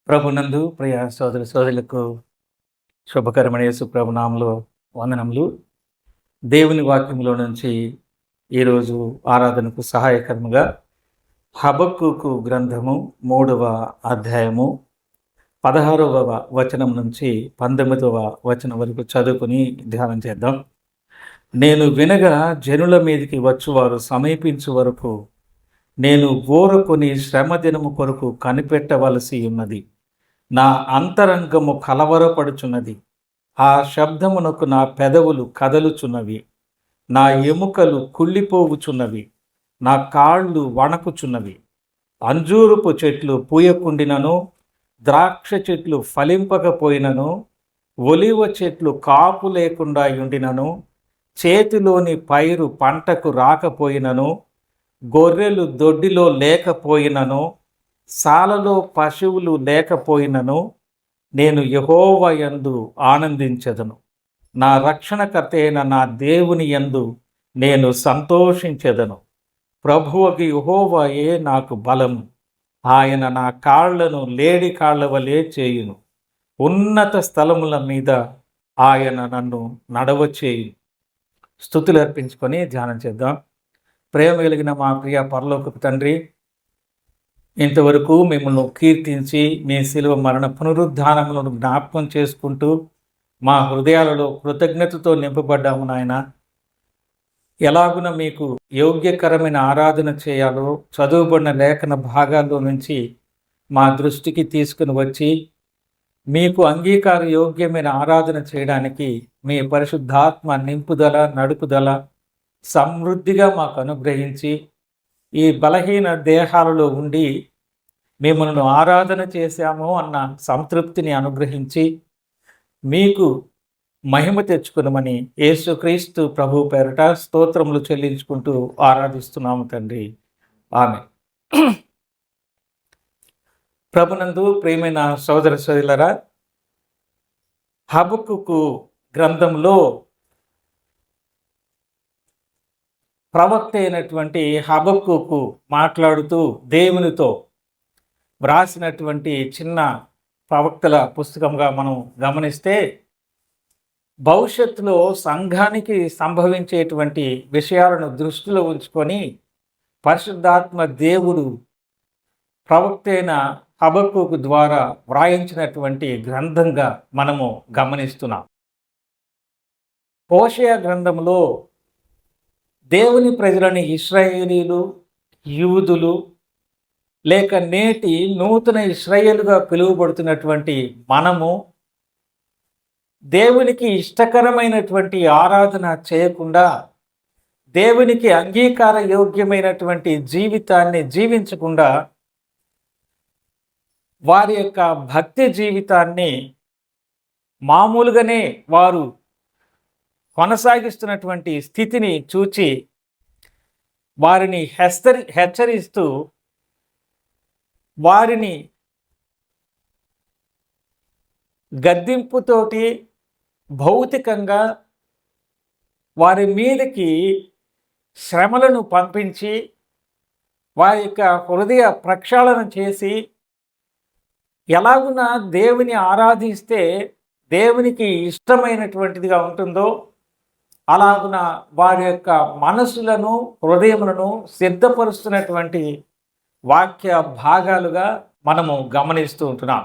ప్రభునందు ప్రియ సోదరి సోదరులకు శుభకరమైన యేసు ప్రభు నామములో వందనములు. దేవుని వాక్యంలో నుంచి ఈరోజు ఆరాధనకు సహాయకరముగా హబక్కూకు గ్రంథము 3వ అధ్యాయము 16వ వచనం నుంచి 19వ వచనం వరకు చదువుకుని ధ్యానం చేద్దాం. నేను వినగా జనుల మీదికి వచ్చువారు సమీపించు వరకు నేను ఊరకొని శ్రమ దినము కొరకు కనిపెట్టవలసి ఉన్నది. నా అంతరంగము కలవరపడుచున్నది. ఆ శబ్దమునకు నా పెదవులు కదలుచున్నవి. నా ఎముకలు కుళ్ళిపోవుచున్నవి. నా కాళ్ళు వణకుచున్నవి. అంజూరపు చెట్లు పూయకుండినను, ద్రాక్ష చెట్లు ఫలింపకపోయినను, ఒలివ చెట్లు కాపు లేకుండా ఉండినను, చేతిలోని పైరు పంటకు రాకపోయినను, గొర్రెలు దొడ్డిలో లేకపోయినను, సాలలో పశువులు లేకపోయినను, నేను యెహోవా యందు ఆనందించెదను. నా రక్షణకర్త అయిన నా దేవుని యందు నేను సంతోషించెదను. ప్రభువుకి యెహోవాయే నాకు బలము. ఆయన నా కాళ్లను లేడి కాళ్ల వలె చేయును. ఉన్నత స్థలముల మీద ఆయన నన్ను నడవచేయును. స్తుతులు అర్పించుకొని ధ్యానం చేద్దాం. ప్రేమ కలిగిన మా ప్రియ పరలోకపు తండ్రి, ఇంతవరకు మిమ్మల్ని కీర్తించి మీ శిలువ మరణ పునరుద్ధానములను జ్ఞాపకం చేసుకుంటూ మా హృదయాలలో కృతజ్ఞతతో నింపబడ్డాము నాయన. ఎలాగున మీకు యోగ్యకరమైన ఆరాధన చేయాలో చదువుబడిన లేఖన భాగాల్లో నుంచి మా దృష్టికి తీసుకుని వచ్చి మీకు అంగీకార యోగ్యమైన ఆరాధన చేయడానికి మీ పరిశుద్ధాత్మ నింపుదల నడుపుదల సమృద్ధిగా మాకు అనుగ్రహించి ఈ బలహీన దేహాలలో ఉండి మిమ్మల్ని ఆరాధన చేశాము అన్న సంతృప్తిని అనుగ్రహించి మీకు మహిమ తెచ్చుకునమని యేసుక్రీస్తు ప్రభు పేరట స్తోత్రములు చెల్లించుకుంటూ ఆరాధిస్తున్నాము తండ్రి. ఆమె. ప్రభునందు ప్రియమైన సోదర సోదరులారా, హబక్కూకు గ్రంథంలో ప్రవక్త అయినటువంటి హబక్కూకు మాట్లాడుతూ దేవునితో వ్రాసినటువంటి చిన్న ప్రవక్తల పుస్తకంగా మనం గమనిస్తే, భవిష్యత్తులో సంఘానికి సంభవించేటువంటి విషయాలను దృష్టిలో ఉంచుకొని పరిశుద్ధాత్మ దేవుడు ప్రవక్త అయిన హబక్కూకు ద్వారా వ్రాయించినటువంటి గ్రంథంగా మనము గమనిస్తున్నాం. హోషేయ గ్రంథంలో దేవుని ప్రజలని ఇశ్రాయేలీలు, యూదులు లేక నేటి నూతన ఇశ్రాయేలుగా పిలువబడుతున్నటువంటి మనము దేవునికి ఇష్టకరమైనటువంటి ఆరాధన చేయకుండా, దేవునికి అంగీకార యోగ్యమైనటువంటి జీవితాన్ని జీవించకుండా వారి యొక్క భక్తి జీవితాన్ని మామూలుగానే వారు కొనసాగిస్తున్నటువంటి స్థితిని చూచి వారిని హెచ్చరిస్తూ వారిని గద్దింపుతోటి భౌతికంగా వారి మీదకి శ్రమలను పంపించి వారి యొక్క హృదయ ప్రక్షాళన చేసి ఎలాగున దేవుని ఆరాధిస్తే దేవునికి ఇష్టమైనటువంటిదిగా ఉంటుందో అలాగున వారి యొక్క మనసులను హృదయములను సిద్ధపరుస్తున్నటువంటి వాక్య భాగాలుగా మనము గమనిస్తూ ఉంటున్నాం.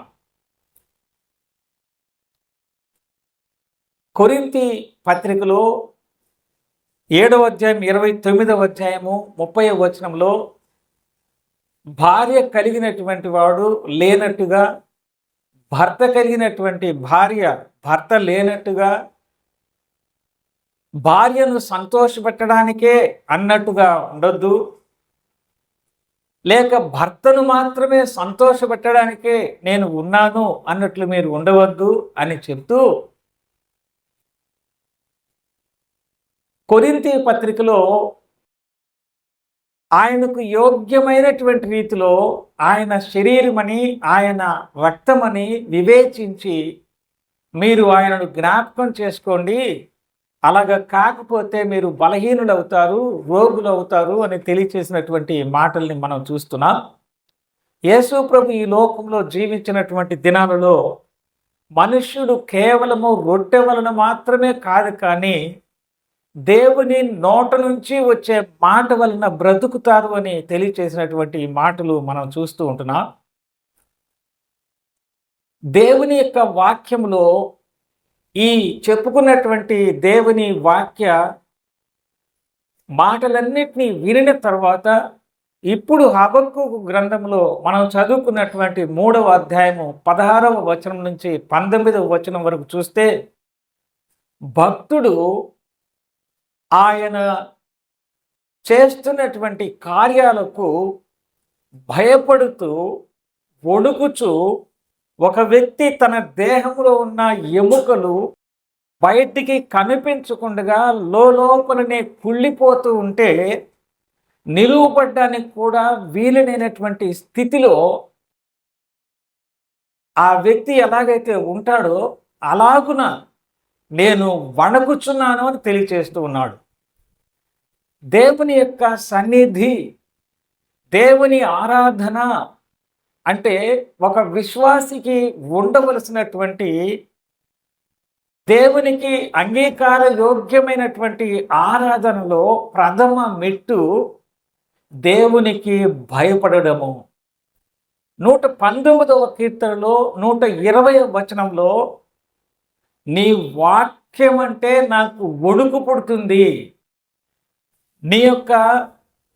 కొరింథీ పత్రికలో 7వ అధ్యాయం 29వ అధ్యాయము 30వ వచనంలో భార్య కలిగినటువంటి వాడు లేనట్టుగా, భర్త కలిగినటువంటి భార్య భర్త లేనట్టుగా, భార్యను సంతోషపెట్టడానికే అన్నట్టుగా ఉండొద్దు, లేక భర్తను మాత్రమే సంతోషపెట్టడానికే నేను ఉన్నాను అన్నట్లు మీరు ఉండవద్దు అని చెప్తూ కొరింథీ పత్రికలో ఆయనకు యోగ్యమైనటువంటి రీతిలో ఆయన శరీరమని ఆయన రక్తమని వివేచించి మీరు ఆయనను జ్ఞాపకం చేసుకోండి, అలాగా కాకపోతే మీరు బలహీనులు అవుతారు, రోగులు అవుతారు అని తెలియచేసినటువంటి మాటల్ని మనం చూస్తున్నాం. యేసు ప్రభు ఈ లోకంలో జీవించినటువంటి దినాలలో మనుష్యుడు కేవలము రొట్టె వలన మాత్రమే కాదు, కానీ దేవుని నోట నుంచి వచ్చే మాట వలన బ్రతుకుతారు అని తెలియచేసినటువంటి ఈ మాటలు మనం చూస్తూ ఉంటున్నాం. దేవుని యొక్క వాక్యములో ఈ చెప్పుకున్నటువంటి దేవుని వాక్య మాటలన్నిటినీ వినిన తర్వాత ఇప్పుడు హబక్కూకు గ్రంథంలో మనం చదువుకున్నటువంటి 3వ అధ్యాయము 16వ వచనం నుంచి 19వ వచనం వరకు చూస్తే భక్తుడు ఆయన చేస్తున్నటువంటి కార్యాలకు భయపడుతూ వణుకుచు, ఒక వ్యక్తి తన దేహంలో ఉన్న ఎముకలు బయటికి కనిపించకుండా లోపలనే కుళ్ళిపోతూ ఉంటే నిలువపడ్డానికి కూడా వీలునైనటువంటి స్థితిలో ఆ వ్యక్తి ఎలాగైతే ఉంటాడో అలాగున నేను వణకుచున్నాను అని తెలియచేస్తూ ఉన్నాడు. దేవుని యొక్క సన్నిధి, దేవుని ఆరాధన అంటే ఒక విశ్వాసికి ఉండవలసినటువంటి, దేవునికి అంగీకార యోగ్యమైనటువంటి ఆరాధనలో ప్రథమ మెట్టు దేవునికి భయపడడము. 119వ కీర్తనలో 120వ వచనంలో, నీ వాక్యం అంటే నాకు వణుకు పుడుతుంది, నీ యొక్క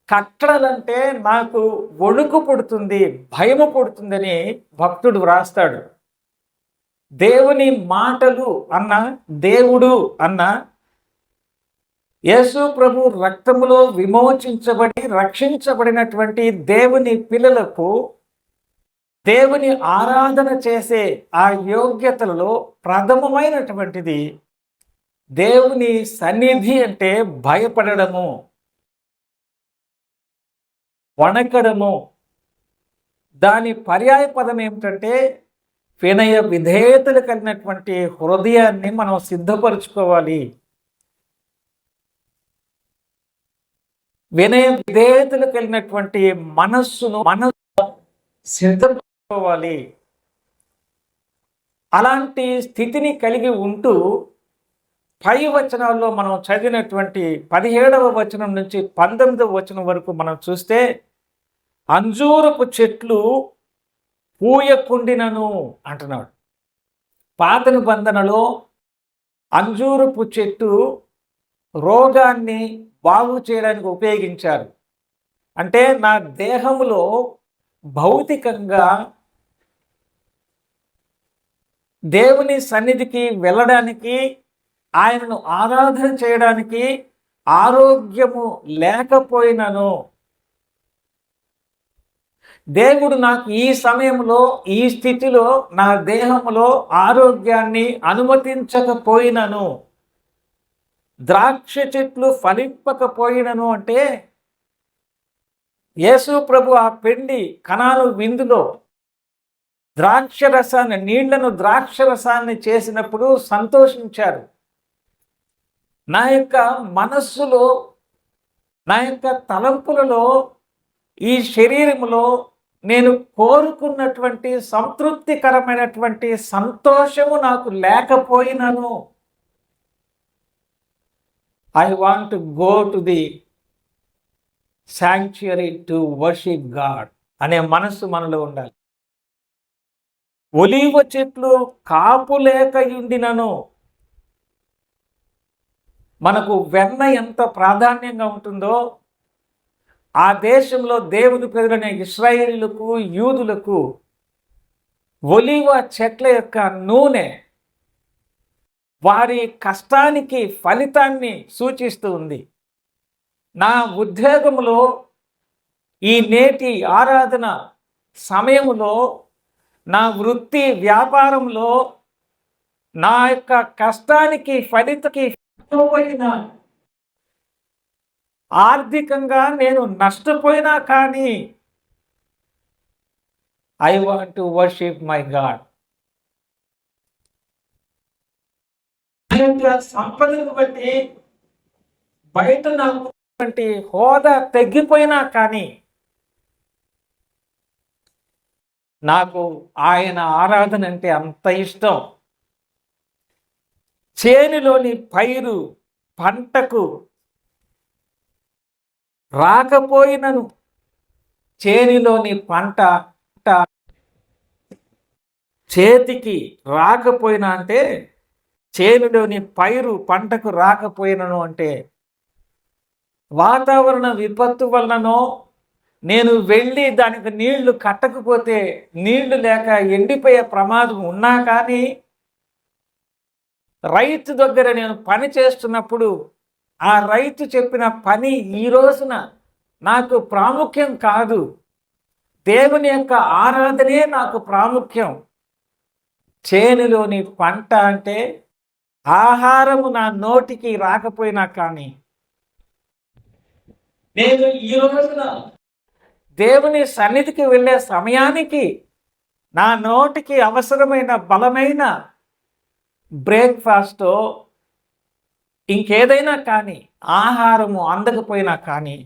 కట్టడలంటే నాకు వణుకు పుడుతుంది, భయము పుడుతుందని భక్తుడు వ్రాస్తాడు. దేవుని మాటలు అన్న, దేవుడు అన్న, యేసు ప్రభు రక్తములో విమోచించబడి రక్షించబడినటువంటి దేవుని పిల్లలకు దేవుని ఆరాధన చేసే ఆ యోగ్యతలలో ప్రథమమైనటువంటిది దేవుని సన్నిధి అంటే భయపడడము, వణకడము. దాని పర్యాయ పదం ఏమిటంటే వినయ విధేయతలు కలిగినటువంటి హృదయాన్ని మనం సిద్ధపరచుకోవాలి. వినయ విధేయతలు కలిగినటువంటి మనస్సును సిద్ధపరచుకోవాలి. అలాంటి స్థితిని కలిగి ఉంటూ పై వచనాల్లో మనం చదివినటువంటి 17వ వచనం నుంచి 19వ వచనం వరకు మనం చూస్తే, అంజూరపు చెట్లు పూయకుండినను అంటున్నాడు. పాత నిబంధనలో అంజూరపు చెట్టు రోగాన్ని బాగు చేయడానికి ఉపయోగించారు. అంటే నా దేహంలో భౌతికంగా దేవుని సన్నిధికి వెళ్ళడానికి, ఆయనను ఆరాధన చేయడానికి ఆరోగ్యము లేకపోయినను, దేవుడు నాకు ఈ సమయంలో ఈ స్థితిలో నా దేహంలో ఆరోగ్యాన్ని అనుమతించకపోయినను, ద్రాక్ష చెట్లు ఫలింపకపోయినను అంటే యేసు ప్రభు ఆ పెండి కనాను విందులో ద్రాక్షరసాన్ని, నీళ్లను ద్రాక్షరసాన్ని చేసినప్పుడు సంతోషించారు. నా యొక్క మనస్సులో, నా యొక్క తలంపులలో, ఈ శరీరములో నేను కోరుకున్నటువంటి సంతృప్తికరమైనటువంటి సంతోషము నాకు లేకపోయినను, I want to go to the sanctuary to worship God అనే మనస్సు మనలో ఉండాలి. ఒలీవ చెట్లు కాపు లేకయుండినను, మనకు వెన్న ఎంత ప్రాధాన్యంగా ఉంటుందో ఆ దేశంలో దేవుని ప్రజలైన ఇశ్రాయేలీయులకు, యూదులకు ఒలీవ చెట్ల యొక్క నూనె వారి కష్టానికి ఫలితాన్ని సూచిస్తూ ఉంది. నా ఉద్యోగంలో, ఈ నేటి ఆరాధన సమయంలో, నా వృత్తి వ్యాపారంలో నా యొక్క కష్టానికి ఫలితకి ఆర్థికంగా నేను నష్టపోయినా కానీ I want to worship my God. సంపదను బట్టి బయట నాకు హోదా తగ్గిపోయినా కానీ నాకు ఆయన ఆరాధన అంటే అంత ఇష్టం. చేనులోని పైరు పంటకు రాకపోయినను, చేనిలోని పంట చేతికి రాకపోయినా అంటే, చేనులోని పైరు పంటకు రాకపోయినను అంటే, వాతావరణ విపత్తు వలననో, నేను వెళ్ళి దానికి నీళ్లు కట్టకపోతే నీళ్లు లేక ఎండిపోయే ప్రమాదం ఉన్నా కానీ, రైతు దగ్గర నేను పని చేస్తున్నప్పుడు ఆ రైతు చెప్పిన పని ఈ రోజున నాకు ప్రాముఖ్యం కాదు. దేవుని యొక్క ఆరాధనే నాకు ప్రాముఖ్యం. చేనులోని పంట అంటే ఆహారము నా నోటికి రాకపోయినా కానీ, నేను ఈ రోజున దేవుని సన్నిధికి వెళ్ళే సమయానికి నా నోటికి అవసరమైన బలమైన బ్రేక్ఫాస్టో ఇంకేదైనా కానీ ఆహారము అందకపోయినా కానీ,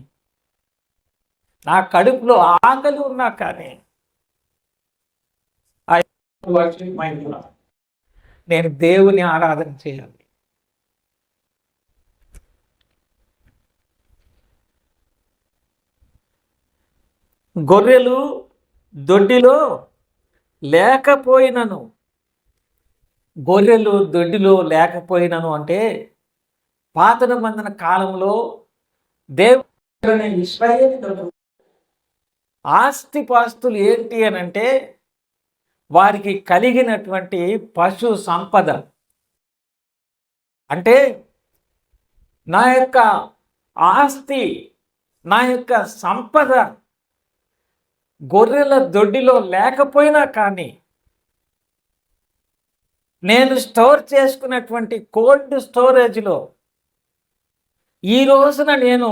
నా కడుపులో ఆకలి ఉన్నా కానీ, నేను దేవుని ఆరాధన చేయాలి. గొర్రెలు దొడ్డిలో లేకపోయినను, గొర్రెలు దొడ్డిలో లేకపోయినను అంటే పాత నిబంధన కాలంలో దేవుని ఇశ్రాయేలు ఆస్తిపాస్తులు ఏంటి అని అంటే, వారికి కలిగినటువంటి పశు సంపద. అంటే నా యొక్క ఆస్తి, నా యొక్క సంపద గొర్రెల దొడ్డిలో లేకపోయినా కానీ, నేను స్టోర్ చేసుకున్నటువంటి కోల్డ్ స్టోరేజ్లో ఈ రోజున నేను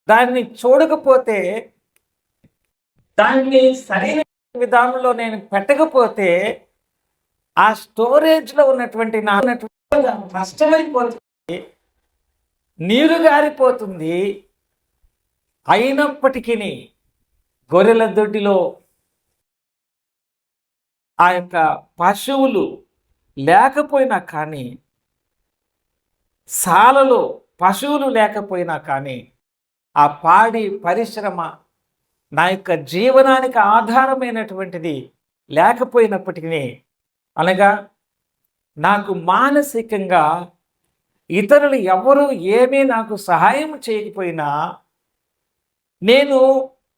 దాన్ని చూడకపోతే, దాన్ని సరైన విధానంలో నేను పెట్టకపోతే, ఆ స్టోరేజ్లో ఉన్నటువంటి నష్టమైపోతుంది, నీరు గారిపోతుంది. అయినప్పటికీ గొర్రెల దొడ్డిలో ఆ యొక్క పశువులు లేకపోయినా కానీ, సాలలో పశువులు లేకపోయినా కానీ, ఆ పాడి పరిశ్రమ నా యొక్క జీవనానికి ఆధారమైనటువంటిది లేకపోయినప్పటికీ, అనగా నాకు మానసికంగా ఇతరులు ఎవరు ఏమీ నాకు సహాయం చేయకపోయినా, నేను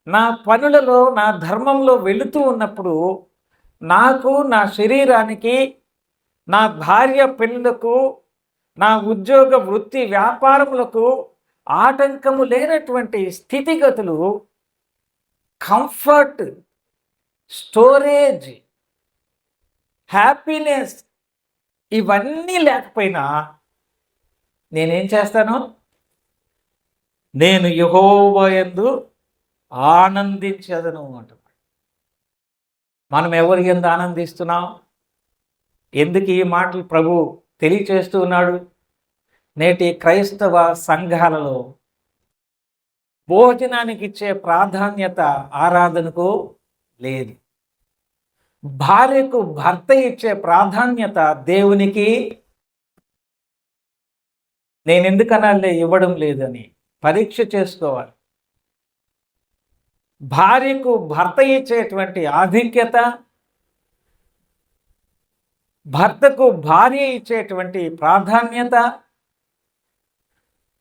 నా పనులలో నా ధర్మంలో వెళుతూ ఉన్నప్పుడు నాకు, నా శరీరానికి, నా భార్య పిల్లలకు, నా ఉద్యోగ వృత్తి వ్యాపారములకు ఆటంకము లేనటువంటి స్థితిగతులు, కంఫర్ట్, స్టోరేజ్, హ్యాపీనెస్ ఇవన్నీ లేకపోయినా నేనేం చేస్తాను? నేను యెహోవా యందు ఆనందించదను అంటున్నాడు. మనం ఎవరి యందు ఆనందిస్తున్నాం? ఎందుకు ఈ మాటలు ప్రభు తెలియచేస్తూ ఉన్నాడు? నేటి క్రైస్తవ సంఘాలలో భోజనానికి ఇచ్చే ప్రాధాన్యత ఆరాధనకు లేదు. భార్యకు భర్త ఇచ్చే ప్రాధాన్యత దేవునికి నేను ఎందుకనాలే ఇవ్వడం లేదని పరీక్ష చేసుకోవాలి. భార్యకు భర్త ఇచ్చేటువంటి ఆధిక్యత, భర్తకు భార్య ఇచ్చేటువంటి ప్రాధాన్యత,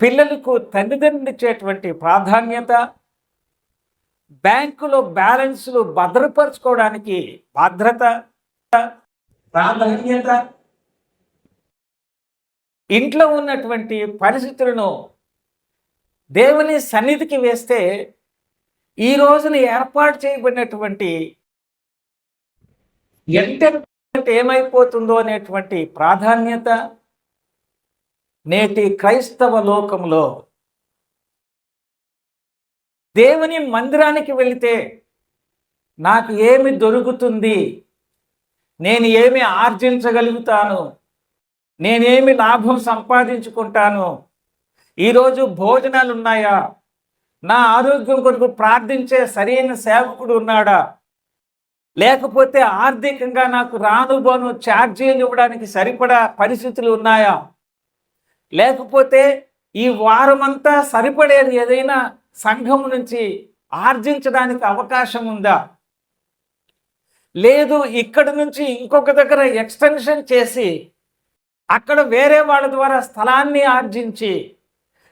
పిల్లలకు తల్లిదండ్రులు ఇచ్చేటువంటి ప్రాధాన్యత, బ్యాంకులో బ్యాలెన్స్లు భద్రపరచుకోవడానికి భద్రత, ప్రాధాన్యత, ఇంట్లో ఉన్నటువంటి పరిస్థితులను దేవుని సన్నిధికి వేస్తే ఈ రోజున ఏర్పాటు చేయబడినటువంటి ఎంటర్టైన్మెంట్ ఏమైపోతుందో అనేటువంటి ప్రాధాన్యత నేటి క్రైస్తవ లోకంలో. దేవుని మందిరానికి వెళితే నాకు ఏమి దొరుకుతుంది, నేను ఏమి ఆర్జించగలుగుతాను, నేనేమి లాభం సంపాదించుకుంటాను, ఈరోజు భోజనాలు ఉన్నాయా, నా ఆరోగ్యం కొరకు ప్రార్థించే సరైన సేవకుడు ఉన్నాడా, లేకపోతే ఆర్థికంగా నాకు రానుబోను ఛార్జీలు ఇవ్వడానికి సరిపడా పరిస్థితులు ఉన్నాయా? లేకపోతే ఈ వారమంతా సరిపడేది ఏదైనా సంఘం నుంచి ఆర్జించడానికి అవకాశం ఉందా? లేదు, ఇక్కడి నుంచి ఇంకొక దగ్గర ఎక్స్టెన్షన్ చేసి అక్కడ వేరే వాళ్ళ ద్వారా స్థలాన్ని ఆర్జించి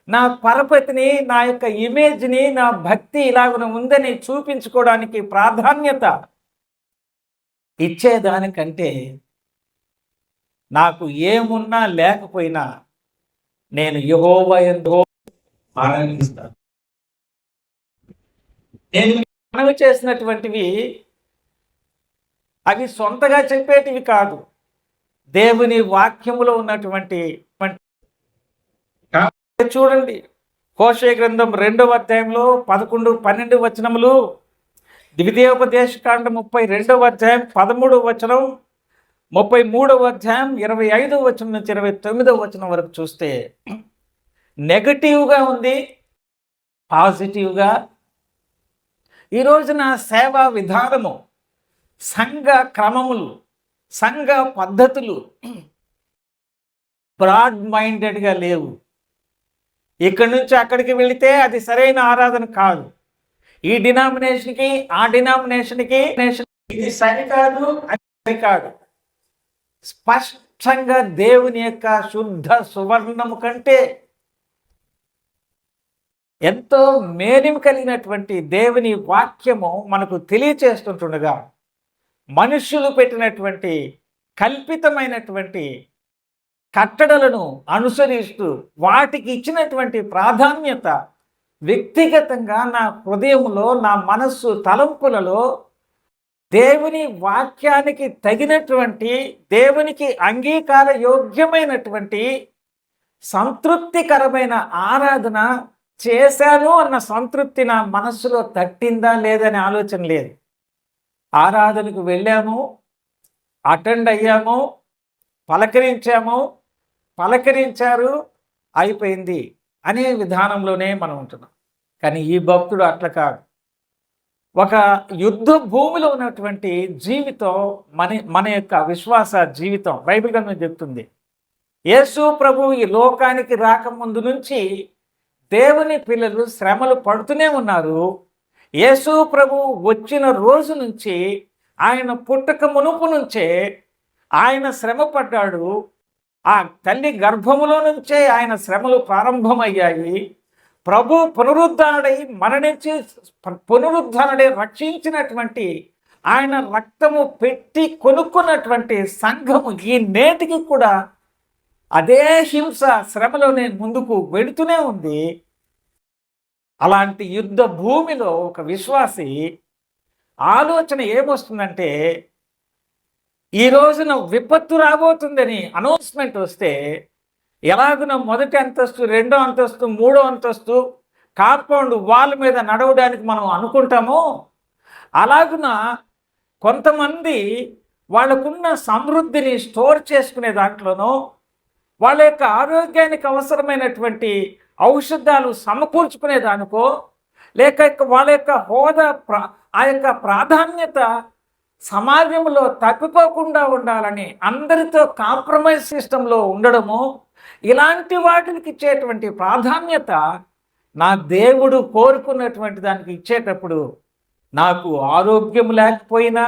నా పరపతిని, నా యొక్క ఇమేజ్ని, నా భక్తి ఇలాగ ఉందని చూపించుకోవడానికి ప్రాధాన్యత ఇచ్చేదానికంటే నాకు ఏమున్నా లేకపోయినా నేను యెహోవా యందు ఆనందిస్తాను. నేను మనవి చేసినటువంటివి అవి సొంతగా చెప్పేటివి కాదు, దేవుని వాక్యములో ఉన్నటువంటి. చూడండి, హోషేయ గ్రంథం 2వ అధ్యాయంలో 11, 12 వచనములు, ద్వితీయోపదేశకాండం 32వ అధ్యాయం 13వ వచనం, 33వ అధ్యాయం 25వ వచనం నుంచి 29వ వచనం వరకు చూస్తే నెగటివ్గా ఉంది, పాజిటివ్గా. ఈ రోజున సేవా విధానము, సంఘ క్రమములు, సంఘ పద్ధతులు బ్రాడ్ మైండెడ్గా లేవు. ఇక్కడి నుంచి అక్కడికి వెళితే అది సరైన ఆరాధన కాదు. ఈ డినామినేషన్కి ఆ డినామినేషన్కి ఇది సరికాదు, అది సరికాదు. స్పష్టంగా దేవుని యొక్క శుద్ధ సువర్ణము కంటే ఎంతో మేలిమి కలిగినటువంటి దేవుని వాక్యము మనకు తెలియచేస్తుంటుండగా మనుష్యులు పెట్టినటువంటి కల్పితమైనటువంటి కట్టడలను అనుసరిస్తూ వాటికి ఇచ్చినటువంటి ప్రాధాన్యత వ్యక్తిగతంగా నా హృదయంలో, నా మనస్సు తలంపులలో దేవుని వాక్యానికి తగినటువంటి, దేవునికి అంగీకార యోగ్యమైనటువంటి సంతృప్తికరమైన ఆరాధన చేశాను అన్న సంతృప్తి నా మనస్సులో తట్టిందా లేదని ఆలోచన లేదు. ఆరాధనకు వెళ్ళాము, అటెండ్ అయ్యాము, పలకరించారు, అయిపోయింది అనే విధానంలోనే మనం ఉంటున్నాం. కానీ ఈ భక్తుడు అట్లా కాదు. ఒక యుద్ధ భూమిలో ఉన్నటువంటి జీవితం మన యొక్క విశ్వాస జీవితం. బైబిల్ గ్రంథం చెప్తుంది, యేసు ప్రభు ఈ లోకానికి రాకముందు నుంచి దేవుని పిల్లలు శ్రమలు పడుతూనే ఉన్నారు. యేసు ప్రభు వచ్చిన రోజు నుంచి, ఆయన పుట్టక మునుపు నుంచే ఆయన శ్రమ పడ్డాడు. ఆ తల్లి గర్భములో నుంచే ఆయన శ్రమలు ప్రారంభమయ్యాయి. ప్రభు పునరుద్ధరణై మరణించి పునరుద్ధరణై రక్షించినటువంటి, ఆయన రక్తము పెట్టి కొనుక్కున్నటువంటి సంఘము ఈ నేటికి కూడా అదే హింస శ్రమలోనే ముందుకు వెళుతూనే ఉంది. అలాంటి యుద్ధ భూమిలో ఒక విశ్వాసి ఆలోచన ఏమొస్తుందంటే, ఈ రోజున విపత్తు రాబోతుందని అనౌన్స్మెంట్ వస్తే ఎలాగున మొదటి అంతస్తు, రెండో అంతస్తు, మూడో అంతస్తు కాంపౌండ్ వాల్ మీద నడవడానికి మనం అనుకుంటామో, అలాగున కొంతమంది వాళ్ళకున్న సమృద్ధిని స్టోర్ చేసుకునే దాంట్లోనో, వాళ్ళ యొక్క ఆరోగ్యానికి అవసరమైనటువంటి ఔషధాలు సమకూర్చుకునే దానికో, లేక వాళ్ళ యొక్క హోదా, ఆ యొక్క ప్రాధాన్యత సమాజంలో తప్పిపోకుండా ఉండాలని అందరితో కాంప్రమైజ్ సిస్టంలో ఉండడము, ఇలాంటి వాటికి ఇచ్చేటువంటి ప్రాధాన్యత నా దేవుడు కోరుకున్నటువంటి దానికి ఇచ్చేటప్పుడు నాకు ఆరోగ్యం లేకపోయినా,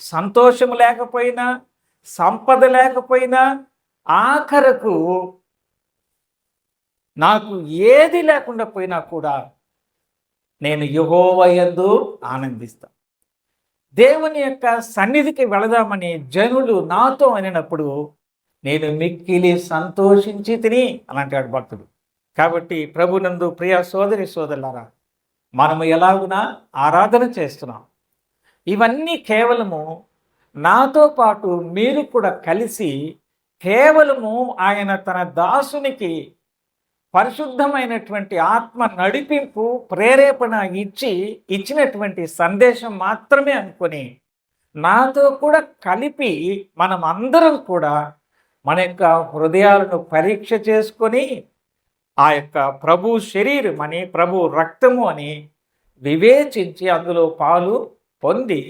సంతోషం లేకపోయినా, సంపద లేకపోయినా, ఆఖరకు నాకు ఏది లేకుండా పోయినా కూడా నేను యెహోవా యందు ఆనందిస్తాను. దేవుని యొక్క సన్నిధికి వెళదామని జనులు నాతో అనినప్పుడు నేను మిక్కిలి సంతోషించి తిని అని అంటాడు భక్తుడు. కాబట్టి ప్రభునందు ప్రియ సోదరి సోదరులారా, మనము ఎలాగునా ఆరాధన చేస్తున్నాం. ఇవన్నీ కేవలము నాతో పాటు మీరు కూడా కలిసి కేవలము ఆయన తన దాసునికి పరిశుద్ధమైనటువంటి ఆత్మ నడిపింపు, ప్రేరేపణ ఇచ్చినటువంటి సందేశం మాత్రమే అనుకొని నాతో కూడా కలిపి మనం అందరం కూడా మన యొక్క హృదయాలను పరీక్ష చేసుకొని ఆ యొక్క ప్రభు శరీరం అని, ప్రభు రక్తము అని వివేచించి అందులో పాలు పొంది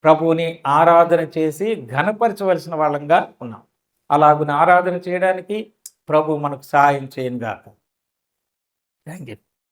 ప్రభువుని ఆరాధన చేసి ఘనపరచవలసిన వాళ్ళంగా ఉన్నాం. అలాగున ఆరాధన చేయడానికి ప్రభు మనకు సహాయం చేయను గాక. Thank you.